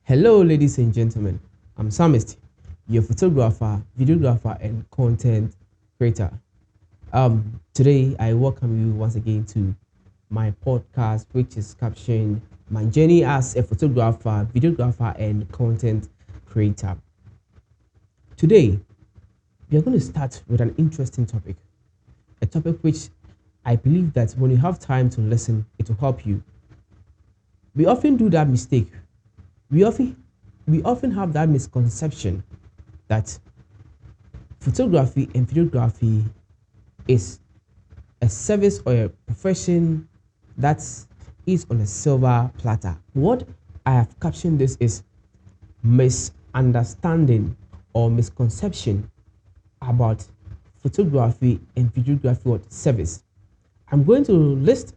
Hello, ladies and gentlemen. I'm Samist, your photographer, videographer, and content creator. Today I welcome you once again to my podcast, which is captioned "My Journey as a Photographer, Videographer, and Content Creator." Today, we are going to start with an interesting topic, a topic which I believe that when you have time to listen, it will help you. We often do that mistake. We often have that misconception that photography and videography is a service or a profession that is on a silver platter. What I have captioned this is misunderstanding or misconception about photography and videography service. I'm going to list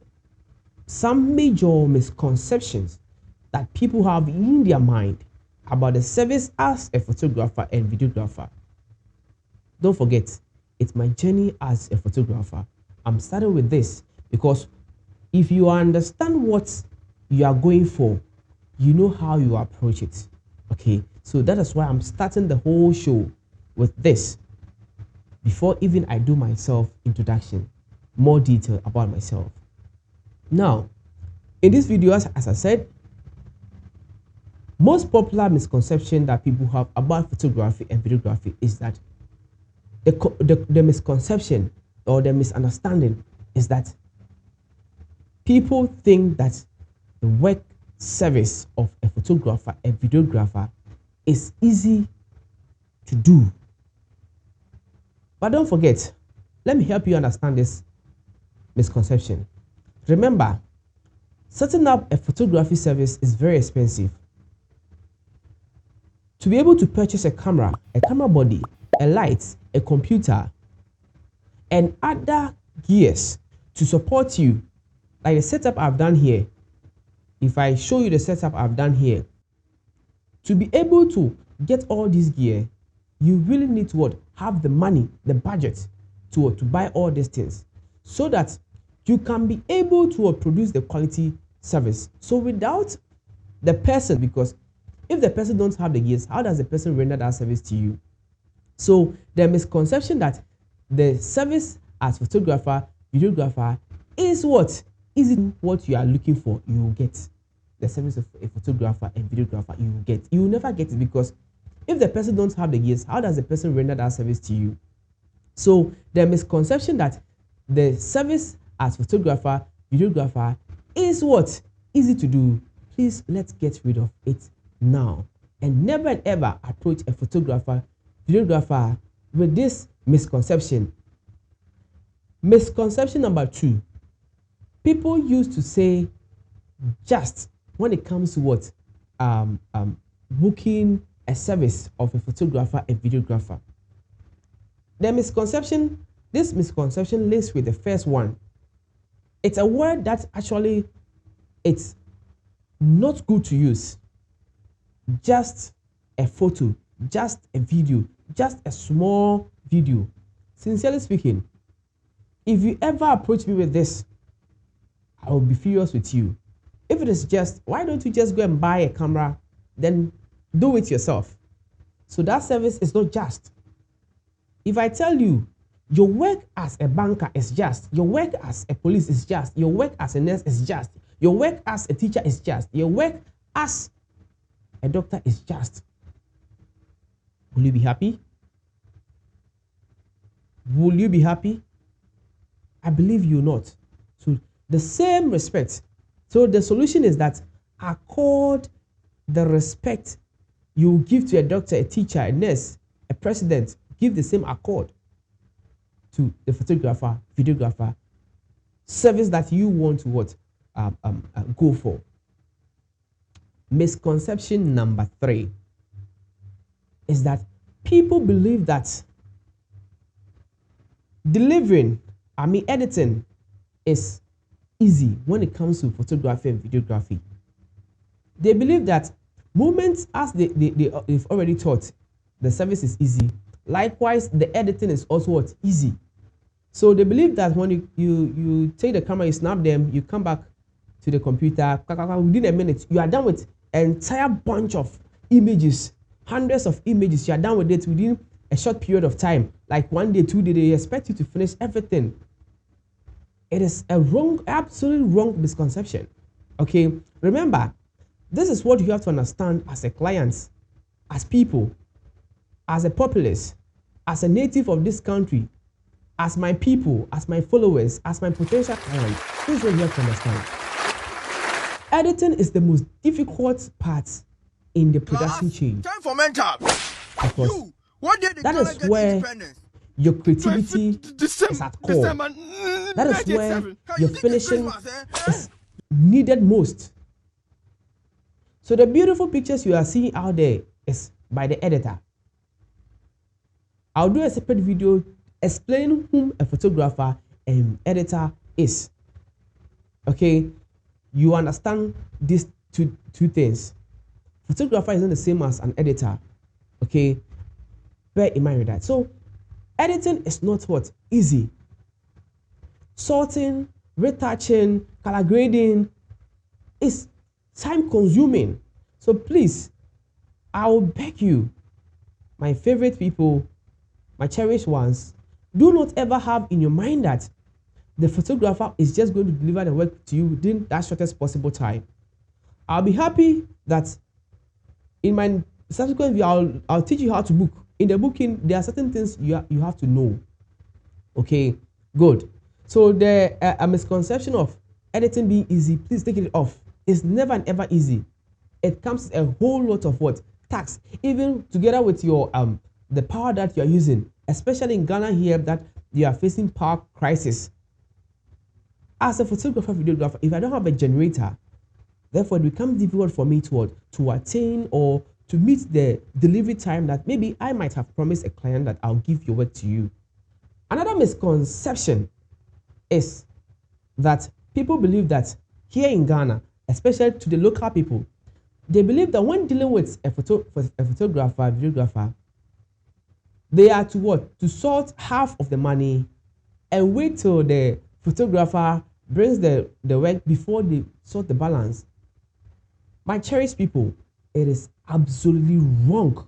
some major misconceptions that people have in their mind about the service as a photographer and videographer. Don't forget, it's my journey as a photographer. I'm starting with this because if you understand what you are going for, you know how you approach it. Okay, so that is why I'm starting the whole show with this before even I do myself introduction, more detail about myself. Now, in this video, as I said, most popular misconception that people have about photography and videography is that the misconception or the misunderstanding is that people think that the work service of a photographer and videographer is easy to do. But don't forget, let me help you understand this misconception. Remember, setting up a photography service is very expensive. To be able to purchase a camera body, a light, a computer, and other gears to support you, like the setup I've done here. If I show you the setup I've done here, to be able to get all this gear, you really need to have the money, the budget to buy all these things so that you can be able to produce the quality service. So without the person, because if the person don't have the gears, how does the person render that service to you? So the misconception that the service as photographer, videographer is is it what you are looking for? You will get the service of a photographer and videographer. You will never get it, because if the person don't have the gears, how does the person render that service to you? So the misconception that the service as photographer, videographer is easy to do. Please, let's get rid of it now, and never ever approach a photographer, videographer with this misconception. Misconception number 2: people used to say just when it comes to booking a service of a photographer and videographer. This misconception lives with the first one. It's a word that actually it's not good to use. Just a photo, just a video, just a small video. Sincerely speaking, if you ever approach me with this, I will be furious with you. If it is just, why don't you just go and buy a camera, then do it yourself? So that service is not just. If I tell you your work as a banker is just, your work as a police is just, your work as a nurse is just, your work as a teacher is just, your work as a doctor is just, will you be happy? Will you be happy? I believe you not. So the same respect. So the solution is that accord the respect you give to a doctor, a teacher, a nurse, a president. Give the same accord to the photographer, videographer service that you want to go for. Misconception number 3 is that people believe that editing is easy when it comes to photography and videography. They believe that moments as they've already taught, the service is easy. Likewise, the editing is also easy. So they believe that when you take the camera, you snap them, you come back to the computer, within a minute, you are done with entire bunch of images, hundreds of images. You are done with it within a short period of time, like 1 day, 2 days. They expect you to finish everything. It is a wrong, absolutely wrong misconception. Okay, remember, this is what you have to understand as a client, as people, as a populace, as a native of this country, as my people, as my followers, as my potential client. This is what you have to understand. Editing is the most difficult part in the production chain. Time for mental. Of course, that is where your creativity is at core. That is where your finishing is needed most. So the beautiful pictures you are seeing out there is by the editor. I'll do a separate video explaining whom a photographer and editor is. Okay, you understand these two things. Photographer is not the same as an editor. Okay, bear in mind with that. So editing is not what easy. Sorting, retouching, color grading is time consuming. So please, I will beg you, my favorite people, my cherished ones, do not ever have in your mind that the photographer is just going to deliver the work to you within that shortest possible time. I'll be happy that in my subsequent video, I'll teach you how to book. In the booking, there are certain things you have to know. Okay, good. So the a misconception of editing being easy, please take it off. It's never and ever easy. It comes with a whole lot of what? Tax. Even together with your the power that you are using, especially in Ghana here that you are facing power crisis. As a photographer, videographer, if I don't have a generator, therefore it becomes difficult for me to attain or to meet the delivery time that maybe I might have promised a client that I'll give your work to you. Another misconception is that people believe that here in Ghana, especially to the local people, they believe that when dealing with a photographer, videographer, they are to what? To sort half of the money and wait till the photographer brings the work before they sort the balance. My cherished people, it is absolutely wrong.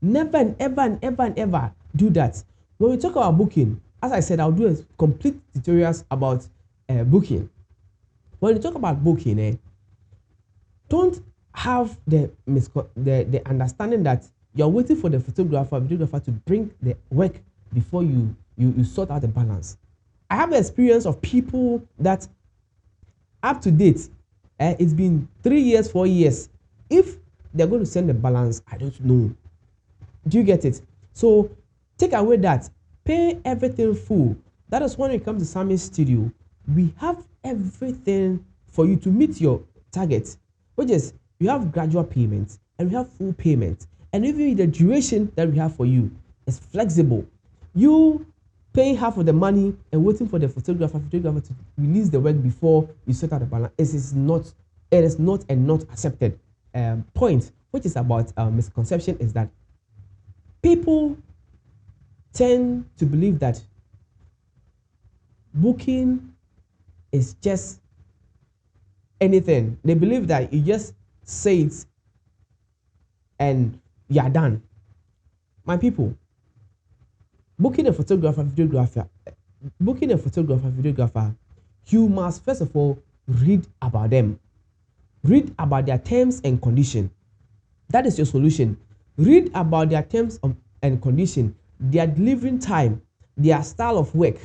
Never and ever do that. When we talk about booking, as I said, I'll do a complete tutorials about booking. When you talk about booking, don't have the understanding that you're waiting for the photographer, videographer to bring the work before you sort out the balance. I have the experience of people that up to date, it's been 3 years, 4 years. If they're going to send the balance, I don't know. Do you get it? So take away that. Pay everything full. That is when it comes to Sammy's studio. We have everything for you to meet your target, which is you have gradual payment and we have full payment. And even the duration that we have for you is flexible. You paying half of the money and waiting for the photographer to release the work before you set out the balance. It is not a not accepted point, which is about misconception, is that people tend to believe that booking is just anything. They believe that you just say it and you are done. My people, booking a photographer, videographer, you must first of all read about them. Read about their terms and condition. That is your solution. Read about their terms and condition, their delivery time, their style of work.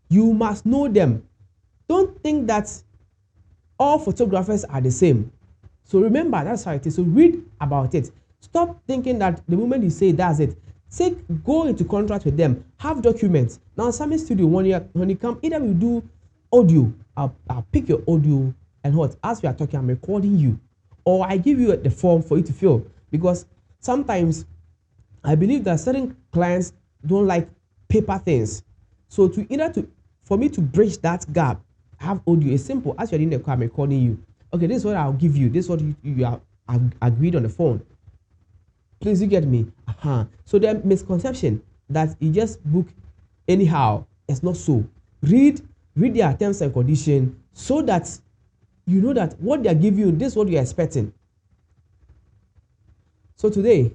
You must know them. Don't think that all photographers are the same. So remember, that's how it is. So read about it. Stop thinking that the moment you say that's it. Go into contract with them. Have documents. Now, Sammy Studio, when you come, either we do audio, I'll pick your audio and what? As we are talking, I'm recording you. Or I give you the form for you to fill. Because sometimes I believe that certain clients don't like paper things. So for me to bridge that gap, have audio. It's simple. As you're in the car, I'm recording you. Okay, this is what I'll give you. This is what you have agreed on the phone. Please, you get me? So the misconception that you just book anyhow, it's not so. Read their terms and conditions so that you know that what they are giving you, this is what you're expecting. So today,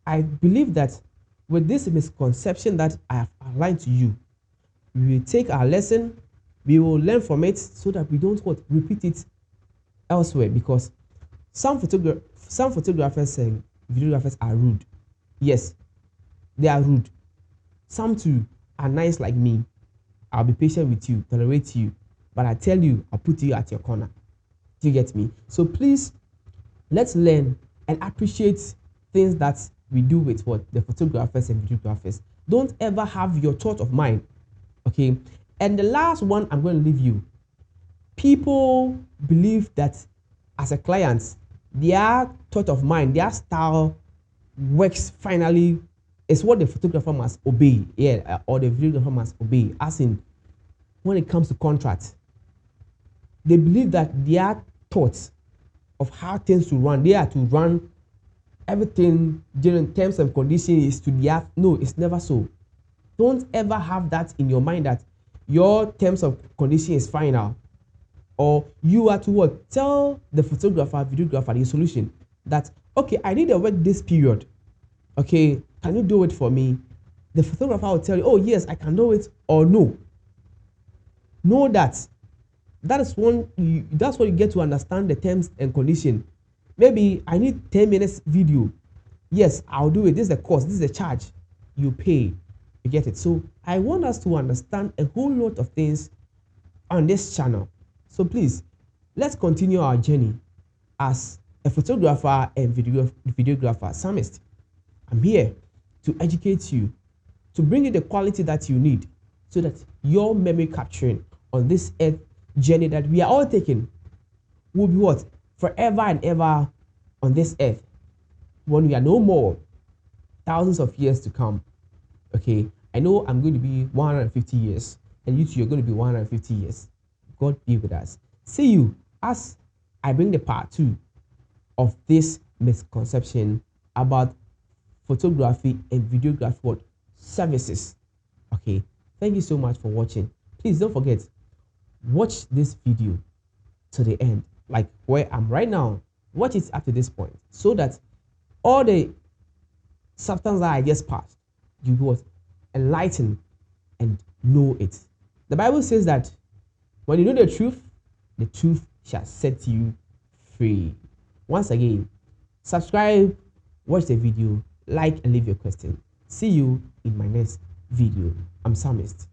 I believe that with this misconception that I have outlined to you, we will take our lesson, we will learn from it so that we don't what repeat it elsewhere, because some photographers and videographers are rude. Yes, they are rude. Some too are nice like me. I'll be patient with you, tolerate you, but I tell you, I'll put you at your corner. Do you get me? So please, let's learn and appreciate things that we do with what the photographers and videographers. Don't ever have your thought of mine. Okay. And the last one I'm going to leave you. People believe that as a client, their thought of mind, their style works finally is what the photographer must obey, yeah, or the videographer must obey. As in, when it comes to contract, they believe that their thoughts of how things to run, they are to run everything during terms and conditions is to their. No, it's never so. Don't ever have that in your mind that your terms of condition is final, or you are to what tell the photographer, videographer the solution that okay, I need a work this period. Okay, can you do it for me? The photographer will tell you, oh yes, I can do it, or no. Know that that's that's what you get to understand the terms and condition. Maybe I need 10 minutes video. Yes, I'll do it. This is the cost, this is the charge you pay. You get it? So I want us to understand a whole lot of things on this channel. So please, let's continue our journey as a photographer and videographer, Psalmist. I'm here to educate you, to bring you the quality that you need so that your memory capturing on this earth journey that we are all taking will be what? Forever and ever on this earth. When we are no more, thousands of years to come. Okay, I know I'm going to be 150 years, and you two, you're going to be 150 years. God be with us. See you as I bring the part 2 of this misconception about photography and videography services. Okay, thank you so much for watching. Please don't forget, watch this video to the end, like where I'm right now. Watch it up to this point so that all the substance that I just passed, you will enlighten and know it. The Bible says that when you know the truth shall set you free. Once again, subscribe, watch the video, like, and leave your question. See you in my next video. I'm Psalmist.